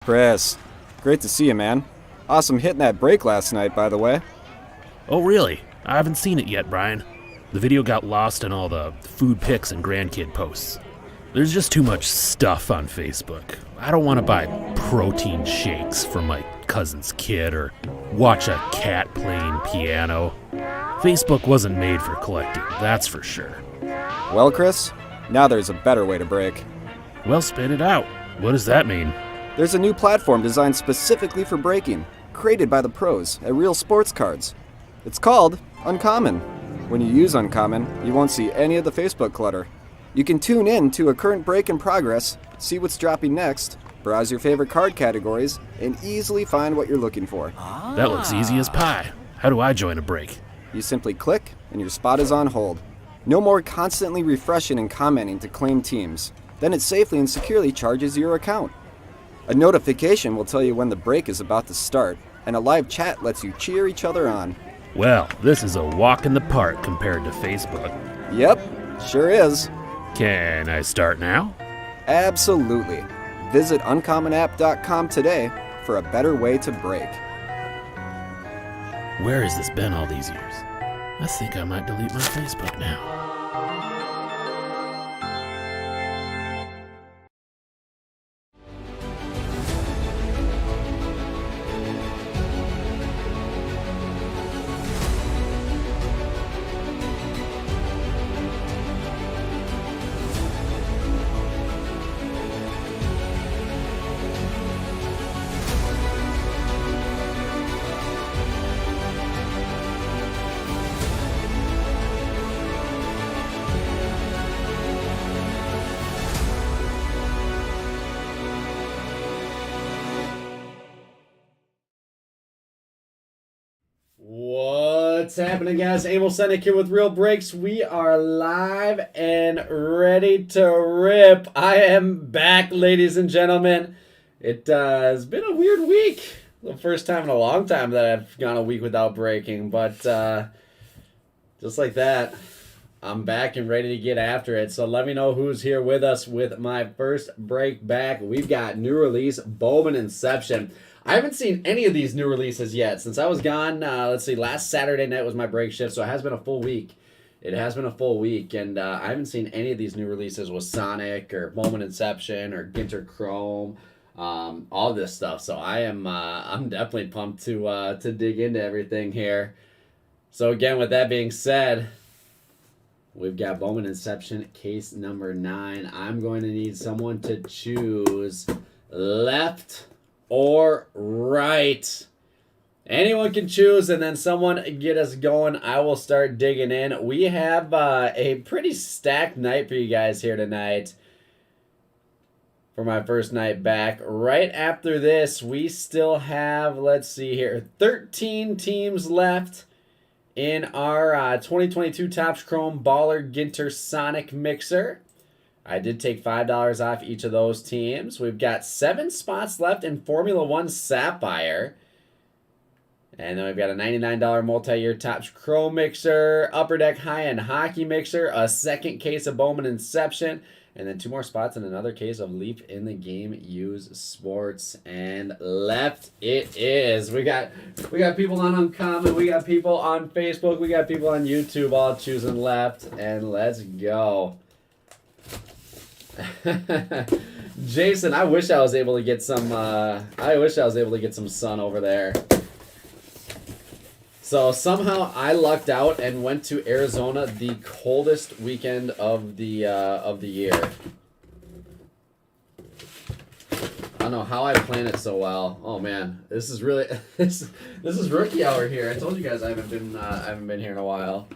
Chris, great to see you, man. Awesome hitting that break last night, by the way. Oh, really? I haven't seen it yet, Brian. The video got lost in all the food pics and grandkid posts. There's just too much stuff on Facebook. I don't want to buy protein shakes for my cousin's kid or watch a cat playing piano. Facebook wasn't made for collecting, that's for sure. Well, Chris, now there's a better way to break. Well, spit it out. What does that mean? There's a new platform designed specifically for breaking, created by the pros at Real Sports Cards. It's called Uncommon. When you use Uncommon, you won't see any of the Facebook clutter. You can tune in to a current break in progress, see what's dropping next, browse your favorite card categories, and easily find what you're looking for. That looks easy as pie. How do I join a break? You simply click, and your spot is on hold. No more constantly refreshing and commenting to claim teams. Then it safely and securely charges your account. A notification will tell you when the break is about to start, and a live chat lets you cheer each other on. Well, this is a walk in the park compared to Facebook. Yep, sure is. Can I start now? Absolutely. Visit uncommonapp.com today for a better way to break. Where has this been all these years? I think I might delete my Facebook now. What's happening, guys? Abel Senek here with Real Breaks. We are live and ready to rip. I am back, ladies and gentlemen. It has been a weird week. The first time in a long time that I've gone a week without breaking, but just like that, I'm back and ready to get after it. So let me know who's here with us with my first break back. We've got new release, Bowman Inception. I haven't seen any of these new releases yet since I was gone. Let's see, last Saturday night was my break shift, so it has been a full week. It has been a full week, and I haven't seen any of these new releases with Sonic or Bowman Inception or Ginter Chrome, all this stuff. So I'm definitely pumped to dig into everything here. So again, with that being said, we've got Bowman Inception case number 9. I'm going to need someone to choose left or right. Anyone can choose, and then someone get us going. I will start digging in. We have a pretty stacked night for you guys here tonight for my first night back. Right after this, we still have, let's see here, 13 teams left in our 2022 Topps Chrome Baller Ginter Sonic Mixer. I did take $5 off each of those teams. We've got 7 spots left in Formula One Sapphire. And then we've got a $99 multi-year Topps Chrome Mixer, Upper Deck High-End Hockey Mixer, a second case of Bowman Inception, and then 2 more spots in another case of Leap in the Game Use Sports. And left it is. We got people on Uncommon, we got people on Facebook, we got people on YouTube all choosing left, and let's go. Jason, I wish I was able to get some sun over there. So somehow I lucked out and went to Arizona the coldest weekend of the year. I don't know how I planned it so well. Oh man, this is really this is rookie hour here. I told you guys I haven't been here in a while.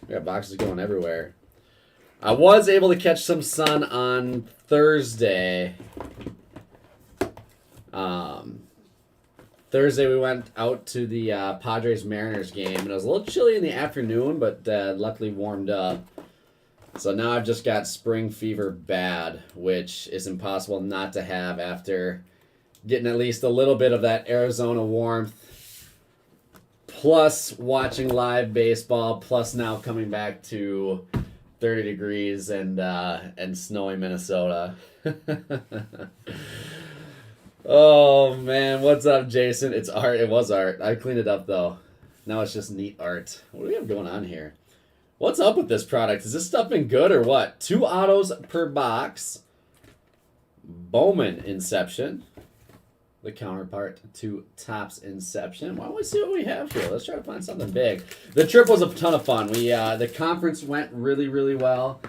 We got boxes going everywhere. I was able to catch some sun on Thursday. Thursday we went out to the Padres-Mariners game, and it was a little chilly in the afternoon, but luckily warmed up. So now I've just got spring fever bad, which is impossible not to have after getting at least a little bit of that Arizona warmth, plus watching live baseball, plus now coming back to 30 degrees and snowy Minnesota. Oh man, what's up, Jason? It's art. It was art. I cleaned it up though. Now it's just neat art. What do we have going on here? What's up with this product? Is this stuff been good or what? 2 autos per box. Bowman Inception. The counterpart to Topps Inception. Why don't we see what we have here? Let's try to find something big. The trip was a ton of fun. The conference went really, really well.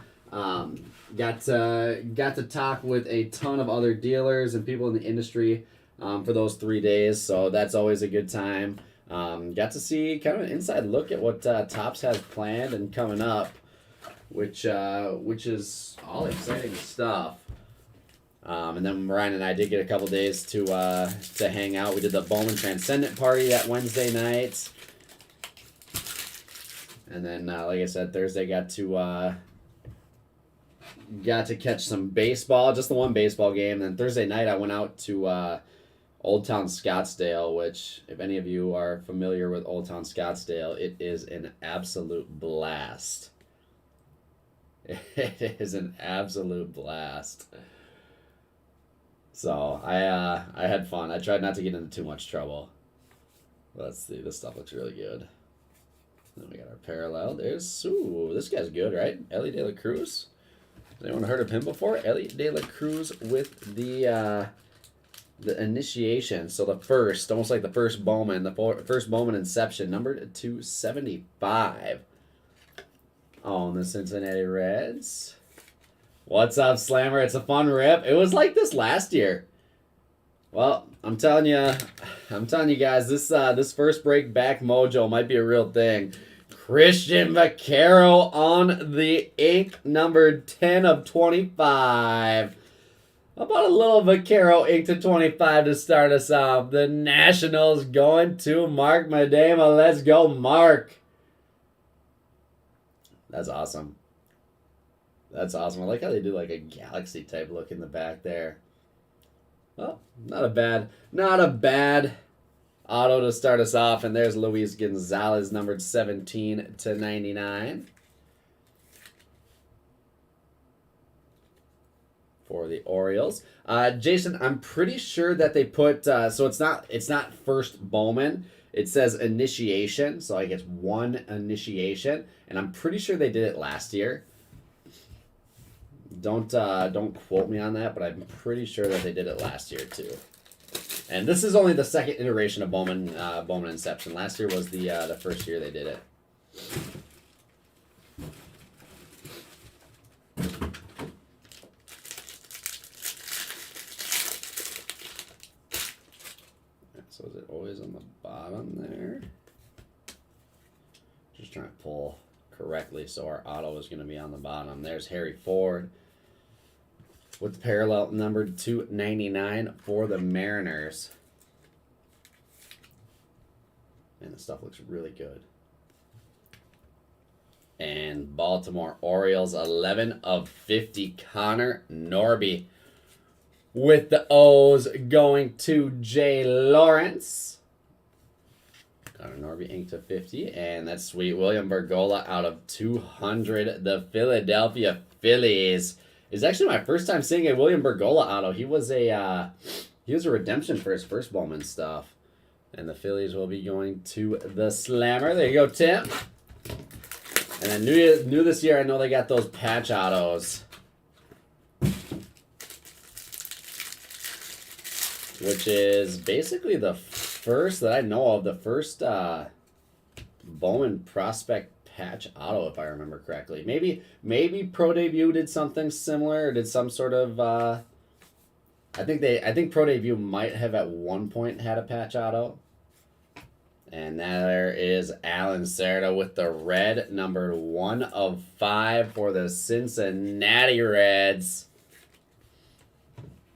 Got to talk with a ton of other dealers and people in the industry for those 3 days. So that's always a good time. Got to see kind of an inside look at what Topps has planned and coming up, which is all exciting stuff. And then Ryan and I did get a couple days to hang out. We did the Bowman Transcendent party that Wednesday night. And then, like I said, Thursday got to catch some baseball, just the one baseball game. Then Thursday night I went out to Old Town Scottsdale, which, if any of you are familiar with Old Town Scottsdale, it is an absolute blast. It is an absolute blast. So I had fun. I tried not to get into too much trouble. Let's see. This stuff looks really good. Then we got our parallel. This guy's good, right? Ellie De La Cruz. Has anyone heard of him before? Ellie De La Cruz with the initiation. So the first, almost like the first Bowman, first Bowman Inception, numbered to 75. On the Cincinnati Reds. What's up, Slammer? It's a fun rip. It was like this last year. Well, I'm telling you guys, this first break back mojo might be a real thing. Christian Vaquero on the ink, numbered 10 of 25. How about a little Vaquero ink to 25 to start us off? The Nationals going to Mark Madema. Let's go, Mark. That's awesome. That's awesome. I like how they do like a galaxy type look in the back there. Well, not a bad auto to start us off. And there's Luis Gonzalez, numbered 17 to 99. For the Orioles. Jason, I'm pretty sure that they put, so it's not first Bowman. It says initiation, so like it's one initiation. And I'm pretty sure they did it last year. Don't quote me on that, but I'm pretty sure that they did it last year too. And this is only the second iteration of Bowman Inception. Last year was the first year they did it. So is it always on the bottom there? Just trying to pull correctly, so our auto is going to be on the bottom. There's Harry Ford with the parallel numbered 299 for the Mariners. And the stuff looks really good. And Baltimore Orioles, 11 of 50, Connor Norby with the O's going to Jay Lawrence. Connor Norby inked to 50, and that's sweet. William Bergolla out of 200. The Philadelphia Phillies. It's actually my first time seeing a William Bergolla auto. He was a redemption for his first Bowman stuff. And the Phillies will be going to the Slammer. There you go, Tim. And then new this year, I know they got those patch autos, which is basically the first that I know of, the first Bowman Prospect patch auto, if I remember correctly. Maybe Pro Debut did something similar, or did some sort of I think Pro Debut might have at one point had a patch auto. And there is Alan Cerda with the red, number 1 of 5 for the Cincinnati Reds.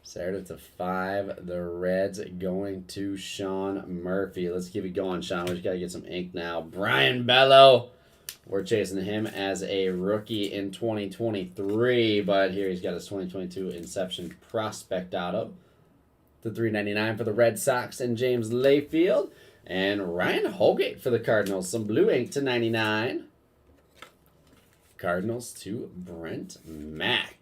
Cerda to 5. The Reds going to Sean Murphy. Let's keep it going, Sean. We just got to get some ink now. Brian Bello. We're chasing him as a rookie in 2023, but here he's got his 2022 Inception Prospect auto. The $3.99 for the Red Sox and James Layfield. And Ryan Holgate for the Cardinals. Some blue ink to 99. Cardinals to Brent Mack.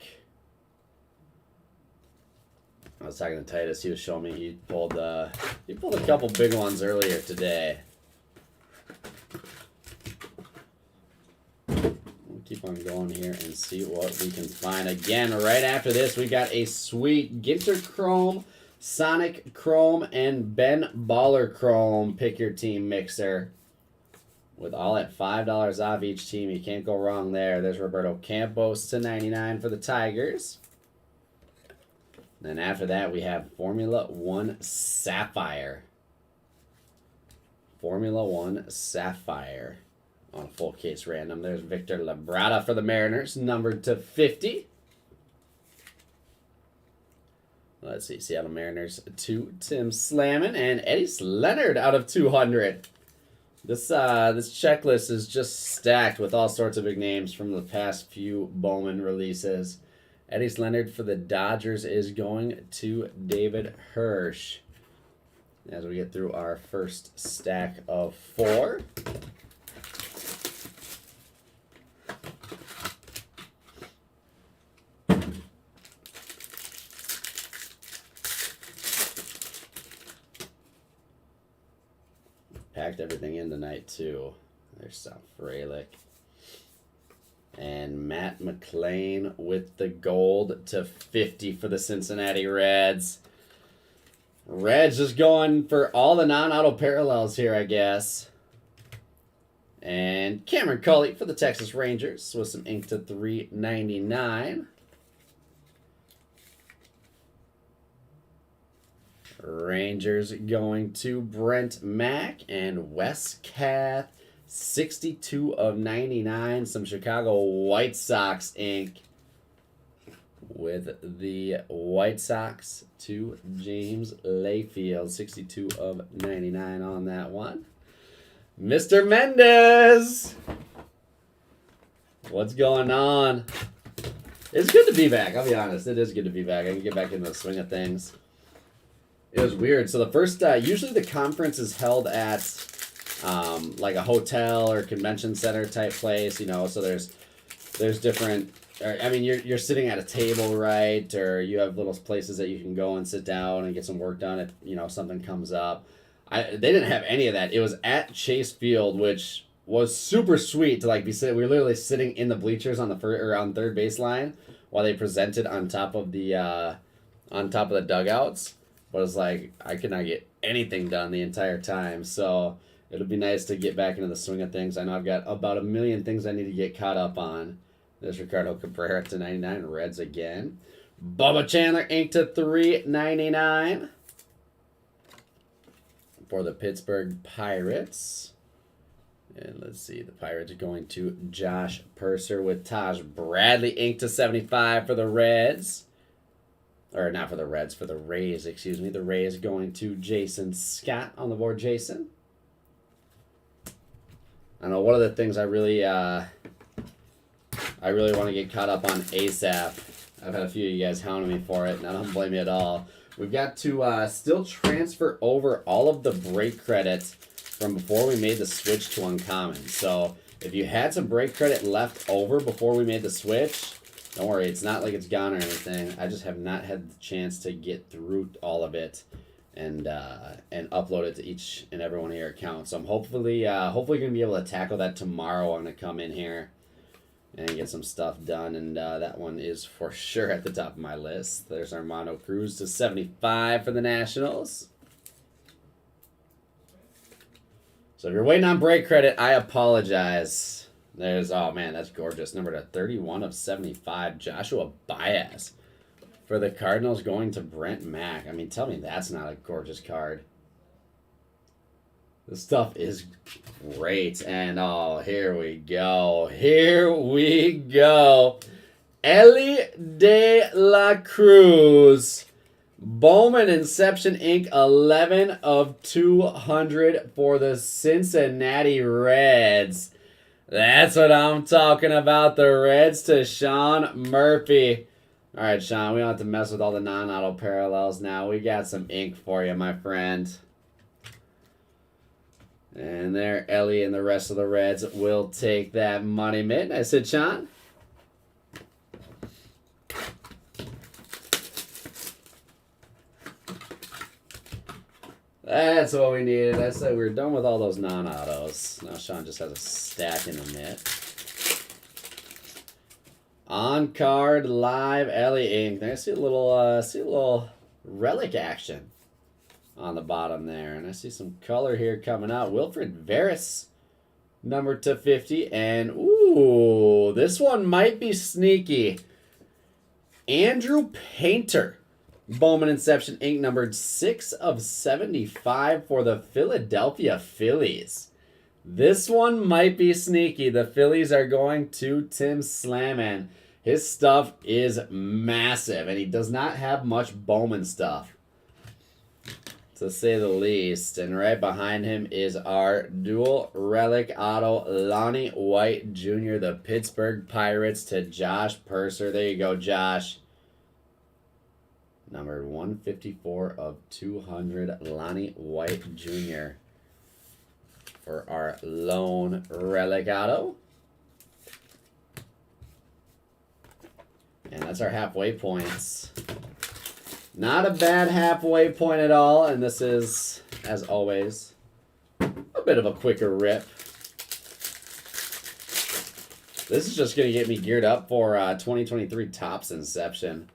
I was talking to Titus. He was showing me he pulled a couple big ones earlier today. We'll keep on going here and see what we can find. Again, right after this, we got a sweet Ginter Chrome, Sonic Chrome, and Ben Baller Chrome Pick Your Team mixer. With all at $5 off each team. You can't go wrong there. There's Roberto Campos to 99 for the Tigers. Then after that, we have Formula 1 Sapphire. Formula 1 Sapphire on a full case random. There's Victor Labrada for the Mariners, numbered to 50. Let's see, Seattle Mariners to Tim Slammin and Eddie Leonard out of 200. This checklist is just stacked with all sorts of big names from the past few Bowman releases. Eddie Leonard for the Dodgers is going to David Hirsch. As we get through our first stack of 4. Packed everything in tonight, too. There's Sam Frelick. And Matt McClain with the gold to 50 for the Cincinnati Reds. Reds just going for all the non-auto parallels here, I guess. And Cameron Culley for the Texas Rangers with some ink to 399. Rangers going to Brent Mack and Wes Kath, 62 of 99. Some Chicago White Sox ink with the White Sox to James Layfield, 62 of 99 on that one. Mr. Mendez, what's going on? It's good to be back, I'll be honest. It is good to be back. I can get back into the swing of things. It was weird. So the first, usually the conference is held at like a hotel or convention center type place, you know. So there's different. I mean, you're sitting at a table, right? Or you have little places that you can go and sit down and get some work done if something comes up. They didn't have any of that. It was at Chase Field, which was super sweet to like be sitting. We were literally sitting in the bleachers on the on third baseline while they presented on top of the dugouts. But it's like, I could not get anything done the entire time. So it'll be nice to get back into the swing of things. I know I've got about a million things I need to get caught up on. There's Ricardo Cabrera to 99. Reds again. Bubba Chandler ink to 399 for the Pittsburgh Pirates. And let's see, the Pirates are going to Josh Purser with Taj Bradley ink to 75 for the Reds. Or not for the Reds, for the Rays, excuse me. The Rays going to Jason Scott on the board, Jason. I know one of the things I really want to get caught up on ASAP. I've had a few of you guys hounding me for it, and I don't blame you at all. We've got to still transfer over all of the break credit from before we made the switch to Uncommon. So if you had some break credit left over before we made the switch, don't worry, it's not like it's gone or anything. I just have not had the chance to get through all of it and upload it to each and every one of your accounts. So I'm hopefully going to be able to tackle that tomorrow. I'm going to come in here and get some stuff done, and that one is for sure at the top of my list. There's Armando Cruz to 75 for the Nationals. So if you're waiting on break credit, I apologize. There's, oh man, that's gorgeous. Number to 31 of 75, Joshua Baez for the Cardinals going to Brent Mack. I mean, tell me that's not a gorgeous card. This stuff is great. And oh, here we go. Here we go. Ellie De La Cruz. Bowman Inception Inc. 11 of 200 for the Cincinnati Reds. That's what I'm talking about. The Reds to Sean Murphy. All right, Sean, we don't have to mess with all the non-auto parallels now. We got some ink for you, my friend. And there, Ellie and the rest of the Reds will take that money mitt. I said, Sean. That's what we needed. I said we were done with all those non-autos. Now Sean just has a stack in the mitt. On card live Ellie Ink. There I see a little relic action on the bottom there, and I see some color here coming out. Wilfred Veras, number /50, and ooh, this one might be sneaky. Andrew Painter, Bowman Inception Ink, numbered 6/75 for the Philadelphia Phillies. This one might be sneaky. The Phillies are going to Tim Slamman. His stuff is massive, and he does not have much Bowman stuff, to say the least. And right behind him is our dual relic auto, Lonnie White Jr., the Pittsburgh Pirates, to Josh Purser. There you go, Josh. Number 154/200, Lonnie White Jr. for our lone relic auto. And that's our halfway points. Not a bad halfway point at all. And this is, as always, a bit of a quicker rip. This is just going to get me geared up for 2023 Topps Inception.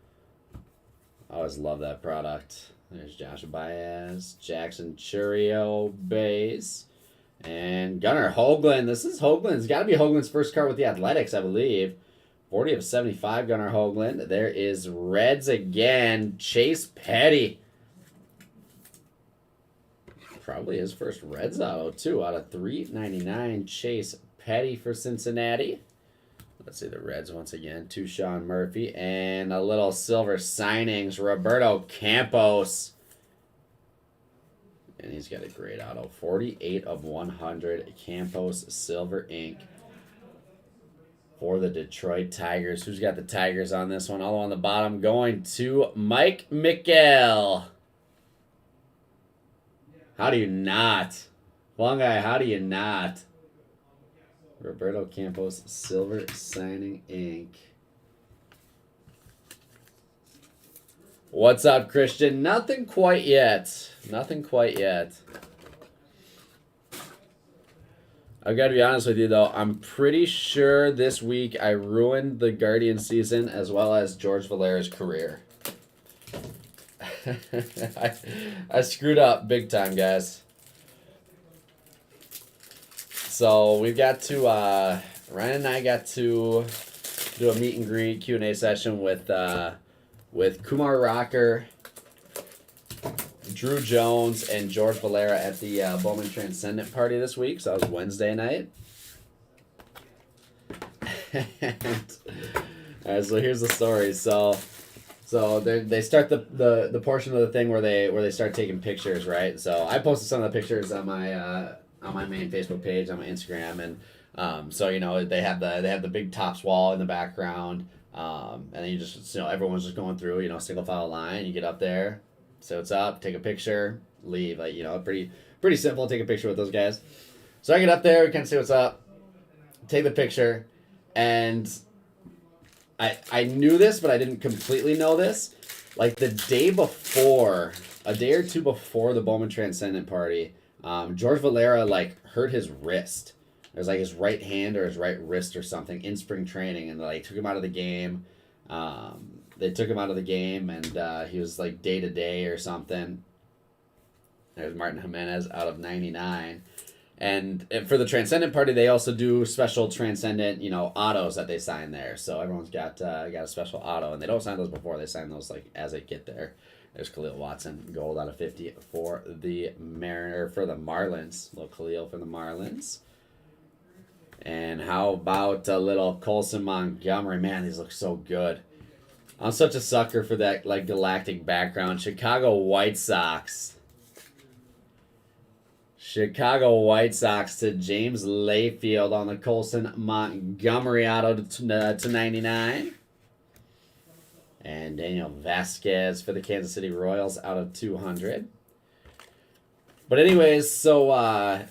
I always love that product. There's Joshua Baez, Jackson Churio base, and Gunnar Hoagland. This is Hoagland's got to be Hoagland's first card with the Athletics, I believe. 40/75, Gunnar Hoagland. There is Reds again. Chase Petty. Probably his first Reds auto, too. Out of 399, Chase Petty for Cincinnati. Let's see the Reds once again. To Sean Murphy. And a little silver signings. Roberto Campos. And he's got a great auto. 48/100. Campos Silver Ink. For the Detroit Tigers. Who's got the Tigers on this one? All on the bottom going to Mike Mickel. How do you not? Long guy, how do you not? Roberto Campos, silver signing ink. What's up, Christian? Nothing quite yet. Nothing quite yet. I've got to be honest with you, though. I'm pretty sure this week I ruined the Guardian season as well as George Valera's career. I screwed up big time, guys. So we've got to, Ryan and I got to do a meet and greet Q&A session with Kumar Rocker, Drew Jones, and George Valera at the Bowman Transcendent party this week. So that was Wednesday night. All right, so here's the story. So they start the portion of the thing where they start taking pictures, right? So I posted some of the pictures on my main Facebook page, on my Instagram, and so you know they have the big Topps wall in the background, and then you just everyone's just going through single file line. You get up there, say what's up, take a picture, leave. Pretty simple. Take a picture with those guys. So I get up there, we kind of say what's up, take the picture, and I knew this, but I didn't completely know this. Like the day before, a day or two before the Bowman Transcendent party, George Valera hurt his wrist. It was his right hand or his right wrist or something in spring training, and they took him out of the game. They took him out of the game, and he was day to day or something. There's Martin Jimenez out of 99. And for the Transcendent party, they also do special Transcendent, autos that they sign there. So everyone's got a special auto, and they don't sign those before. They sign those as they get there. There's Khalil Watson, gold out of 50 for the Marlins. Little Khalil for the Marlins. And how about a little Colson Montgomery? Man, these look so good. I'm such a sucker for that galactic background. Chicago White Sox. Chicago White Sox to James Layfield on the Colson Montgomery auto to 99. And Daniel Vasquez for the Kansas City Royals out of 200. But anyways, so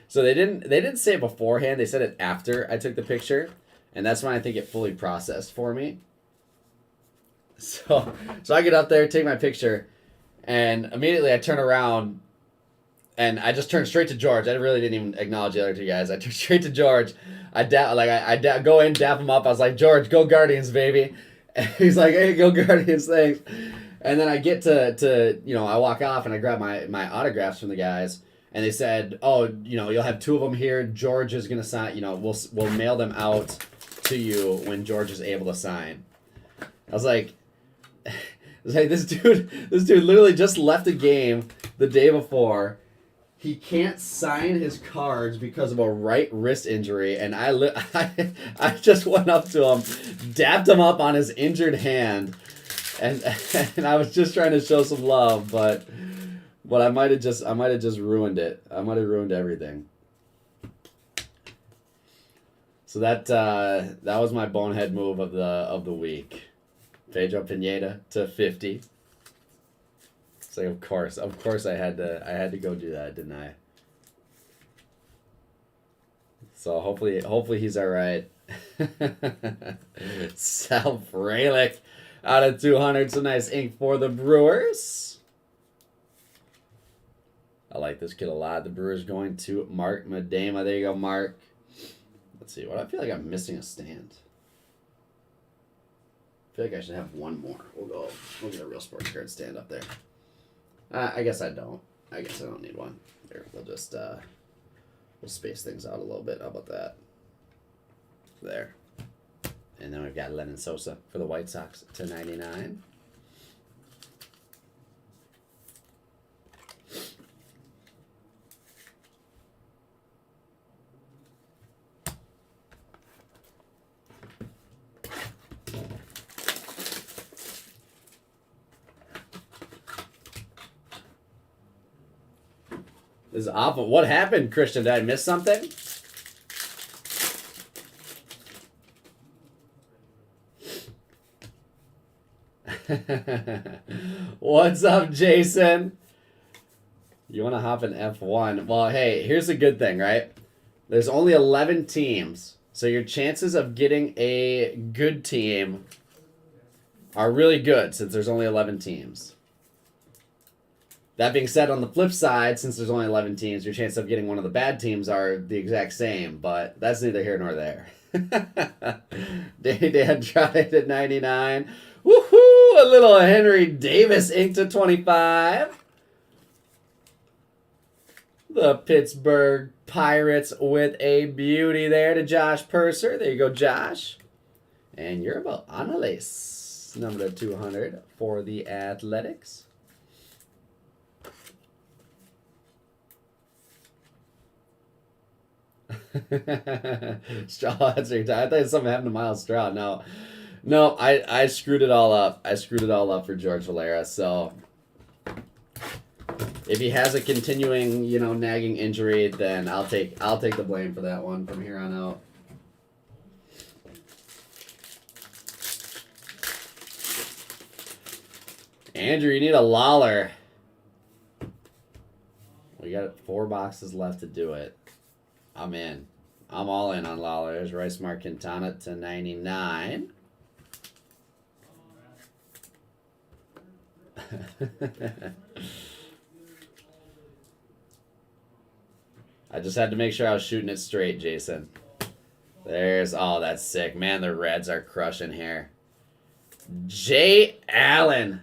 so they didn't say it beforehand. They said it after I took the picture, and that's when I think it fully processed for me. So I get up there, take my picture, And immediately I turn around and I just turned straight to George. I really didn't even acknowledge the other two guys. I turned straight to George. I go in, dap him up. I was like, George, go Guardians, baby. And he's like, hey, go Guardians, thanks. And then I get to I walk off and I grab my autographs from the guys. And they said, oh, you'll have 2 of them here. George is going to sign, we'll mail them out to you when George is able to sign. I was like, this dude literally just left a game the day before. He can't sign his cards because of a right wrist injury, and I just went up to him, dapped him up on his injured hand, and I was just trying to show some love, but I might have just ruined it. I might have ruined everything. So that was my bonehead move of the week. Pedro Pineda to 50. It's like, of course I had to go do that, didn't I? So hopefully he's all right. Sal Frelick out of 200. Some nice ink for the Brewers. I like this kid a lot. The Brewers going to Mark Madema. There you go, Mark. Let's see. What I feel like I'm missing a stand. I feel like I should have one more. We'll get a real sports card stand up there. I guess I don't. I guess I don't need one. Here, we'll just we'll space things out a little bit. How about that? There. And then we've got Lennon Sosa for the White Sox to 99. This is awful. What happened, Christian? Did I miss something? What's up, Jason? You want to hop in F1? Well, hey, here's a good thing, right? There's only 11 teams, so your chances of getting a good team are really good since there's only 11 teams. That being said, on the flip side, since there's only 11 teams, your chances of getting one of the bad teams are the exact same, but that's neither here nor there. Danny Andrade at 99. Woohoo! A little Henry Davis ink to 25. The Pittsburgh Pirates with a beauty there to Josh Purser. There you go, Josh. And you're about Annalise, number 200 for the Athletics. Straw, that's right. I thought something happened to Miles Straw. No, I screwed it all up. I screwed it all up for George Valera. So if he has a continuing, nagging injury, then I'll take the blame for that one from here on out. Andrew, you need a Lawler. We got 4 boxes left to do it. I'm in. I'm all in on Lawler. There's Rice Mark Quintana to 99. I just had to make sure I was shooting it straight, Jason. That's sick. Man, the Reds are crushing here. Jay Allen.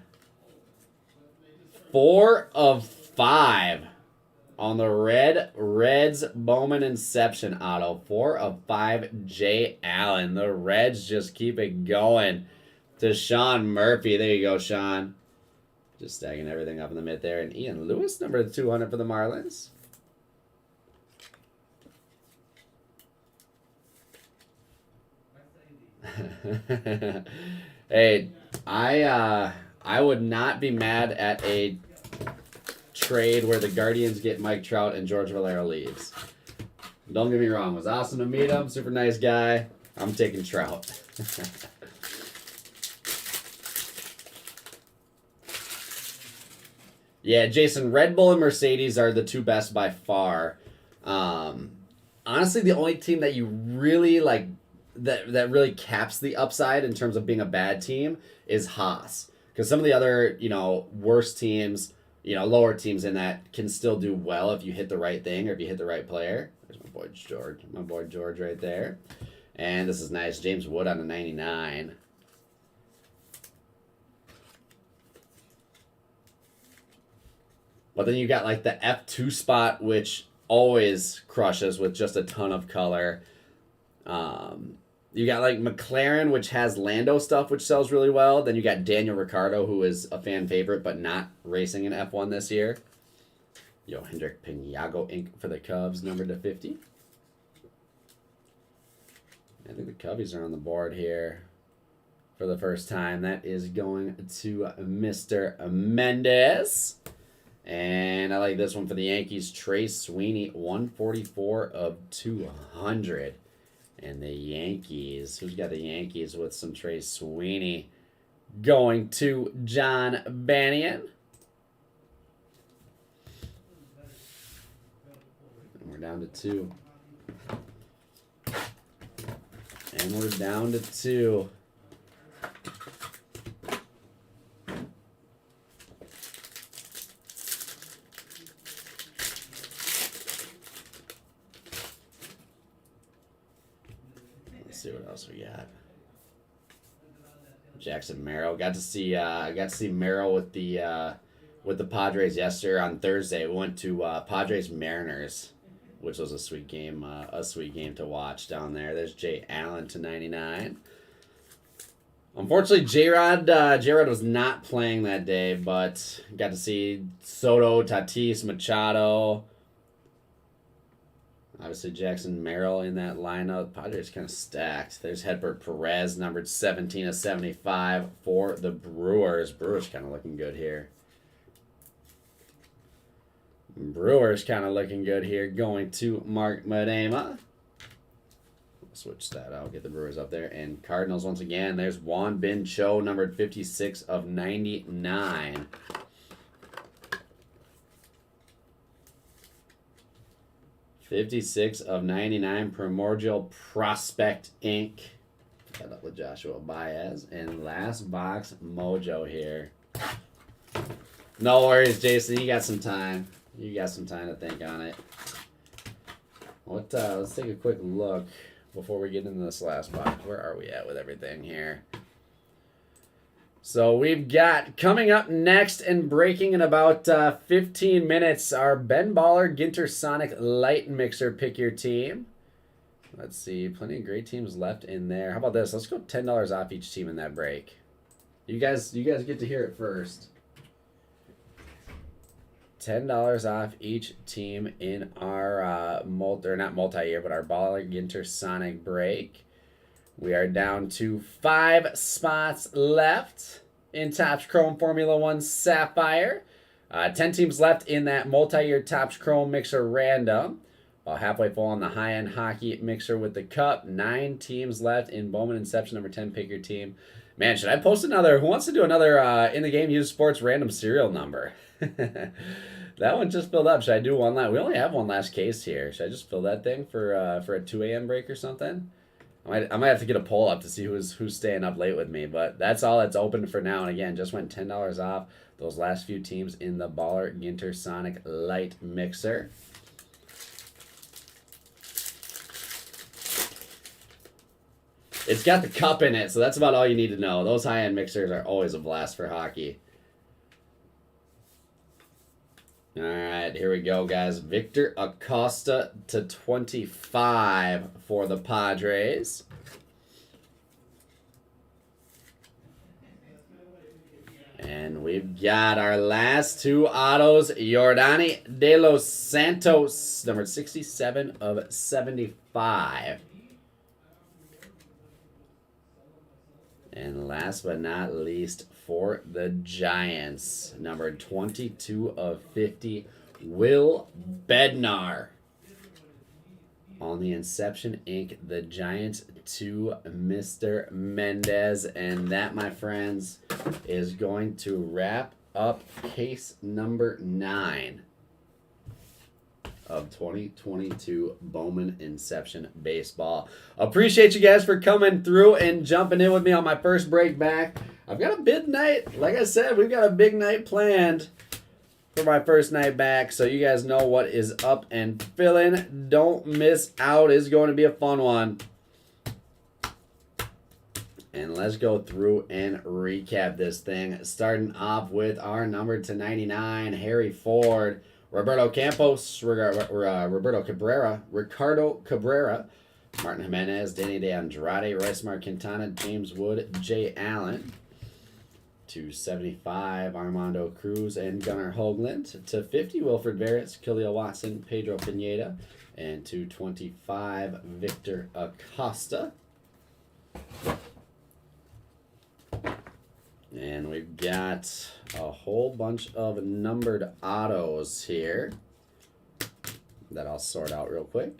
4 of 5. On the Reds Bowman Inception auto. 4 of 5, Jay Allen. The Reds just keep it going. To Sean Murphy. There you go, Sean. Just stacking everything up in the mid there. And Ian Lewis, number 200 for the Marlins. Hey, I would not be mad at a trade where the Guardians get Mike Trout and George Valera leaves. Don't get me wrong. It was awesome to meet him. Super nice guy. I'm taking Trout. Yeah, Jason, Red Bull and Mercedes are the 2 best by far. Honestly, the only team that you really that really caps the upside in terms of being a bad team is Haas. Because some of the other, worse teams, lower teams in that can still do well if you hit the right thing or if you hit the right player. There's my boy George right there. And this is nice. James Wood on the 99. But then you got like the F2 spot, which always crushes with just a ton of color. You got like McLaren, which has Lando stuff, which sells really well. Then you got Daniel Ricciardo, who is a fan favorite, but not racing in F1 this year. Hendrick Piniago ink for the Cubs, numbered to 50. I think the Cubbies are on the board here for the first time. That is going to Mr. Mendez. And I like this one for the Yankees. Trace Sweeney, 144 of 200. And the Yankees, who's got the Yankees with some Trace Sweeney? Going to John Bannion. And we're down to 2. And we're down to 2. Let's see what else we got. Jackson Merrill. Got to see Merrill with the Padres yesterday on Thursday. We went to Padres Mariners, which was a sweet game to watch down there. There's Jay Allen to 99. Unfortunately, J-Rod was not playing that day, but got to see Soto, Tatis, Machado. Obviously, Jackson Merrill in that lineup. Padres kind of stacked. There's Hedbert Perez, numbered 17 of 75 for the Brewers. Brewers kind of looking good here. Going to Mark Madema. We'll switch that out. Get the Brewers up there. And Cardinals once again. There's Juan Bin Cho, numbered 56 of 99. '56 of 99 Primordial Prospect Inc. Got up with Joshua Baez. And last box mojo here. No worries, Jason. You got some time. To think on it. Let's take a quick look before we get into this last box. Where are we at with everything here? So we've got coming up next and breaking in about 15 minutes our Ben Baller Ginter Sonic Light Mixer. Pick your team. Let's see, plenty of great teams left in there. How about this? Let's go $10 off each team in that break. You guys get to hear it first. $10 off each team in our our Baller Ginter Sonic break. We are down to 5 spots left in Topps Chrome Formula 1 Sapphire. 10 teams left in that multi-year Topps Chrome Mixer Random. About halfway full on the high-end hockey mixer with the cup. 9 teams left in Bowman Inception, number 10. Pick your team. Man, should I post another? Who wants to do another in the game used sports random serial number? That one just filled up. Should I do one last? We only have one last case here. Should I just fill that thing for a 2 a.m. break or something? I might have to get a poll up to see who's staying up late with me, but that's all that's open for now. And again, just went $10 off those last few teams in the Baller Ginter Sonic Light Mixer. It's got the cup in it, so that's about all you need to know. Those high-end mixers are always a blast for hockey. All right, here we go, guys. Victor Acosta to 25 for the Padres. And we've got our last 2 autos. Yordani De Los Santos, number 67 of 75. And last but not least, for the Giants, number 22 of 50, Will Bednar. On the Inception Inc., the Giants to Mr. Mendez. And that, my friends, is going to wrap up case number 9 of 2022 Bowman Inception Baseball. Appreciate you guys for coming through and jumping in with me on my first break back. I've got a big night. Like I said, we've got a big night planned for my first night back, so you guys know what is up and filling. Don't miss out. It's going to be a fun one. And let's go through and recap this thing. Starting off with our number to 99, Harry Ford, Roberto Campos, Roberto Cabrera, Ricardo Cabrera, Martin Jimenez, Danny De Andrade, Royce Quintana, James Wood, Jay Allen. To 75, Armando Cruz and Gunnar Hoagland. To 50, Wilfred Veras, Khalil Watson, Pedro Pineda. And to 25, Victor Acosta. And we've got a whole bunch of numbered autos here that I'll sort out real quick.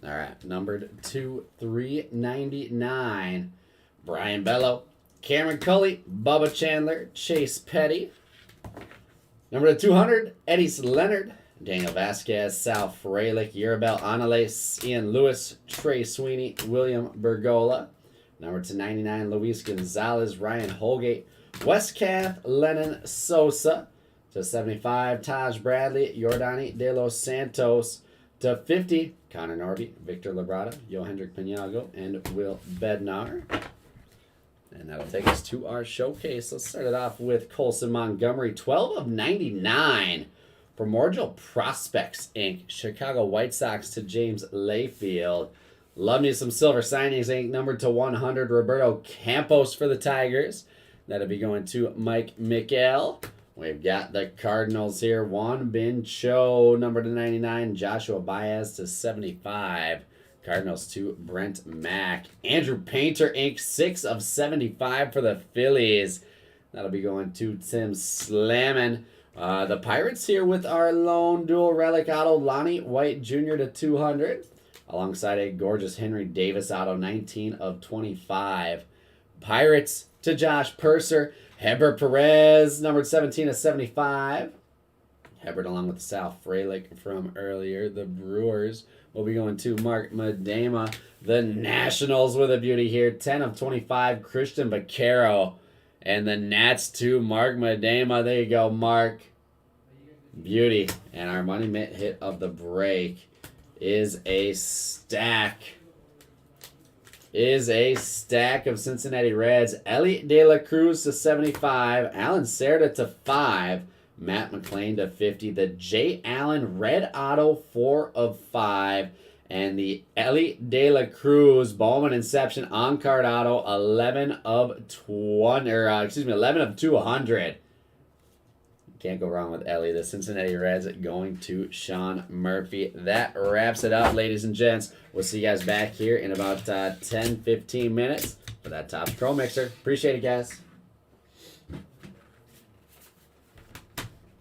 All right, numbered to 399, Brian Bello, Cameron Cully, Bubba Chandler, Chase Petty. Number to 200, Eddie Leonard, Daniel Vasquez, Sal Frelick, Yerabel Anales, Ian Lewis, Trey Sweeney, William Bergola. Number to 99, Luis Gonzalez, Ryan Holgate, Westcath, Lennon Sosa. To 75, Taj Bradley, Jordani De Los Santos. To 50, Connor Norby, Victor Labrada, Johendrick Pinago, and Will Bednar. And that'll take us to our showcase. Let's start it off with Colson Montgomery, 12 of 99. Primordial Prospects, Inc., Chicago White Sox to James Layfield. Love me some Silver Signings, Inc., numbered to 100. Roberto Campos for the Tigers. That'll be going to Mike Mickel. We've got the Cardinals here. Juan Bin Cho, number to 99. Joshua Baez to 75. Cardinals to Brent Mack. Andrew Painter, Inc., 6 of 75 for the Phillies. That'll be going to Tim Slammin. The Pirates here with our lone dual relic auto, Lonnie White Jr. to 200. Alongside a gorgeous Henry Davis auto, 19 of 25. Pirates to Josh Purser. Heber Perez, numbered 17 of 75. Hebert along with Sal Frelick from earlier. The Brewers will be going to Mark Madema. The Nationals with a beauty here. 10 of 25, Christian Vaquero. And the Nats to Mark Madema. There you go, Mark. Beauty. And our money mitt hit of the break is a stack. Of Cincinnati Reds. Ellie De La Cruz to 75. Alan Cerda to 5. Matt McClain to 50. The Jay Allen Red Auto, 4 of 5. And the Ellie De La Cruz Bowman Inception on-card auto, 11 of 200. Can't go wrong with Ellie. The Cincinnati Reds going to Sean Murphy. That wraps it up, ladies and gents. We'll see you guys back here in about 10-15 minutes for that Topps Pro Mixer. Appreciate it, guys.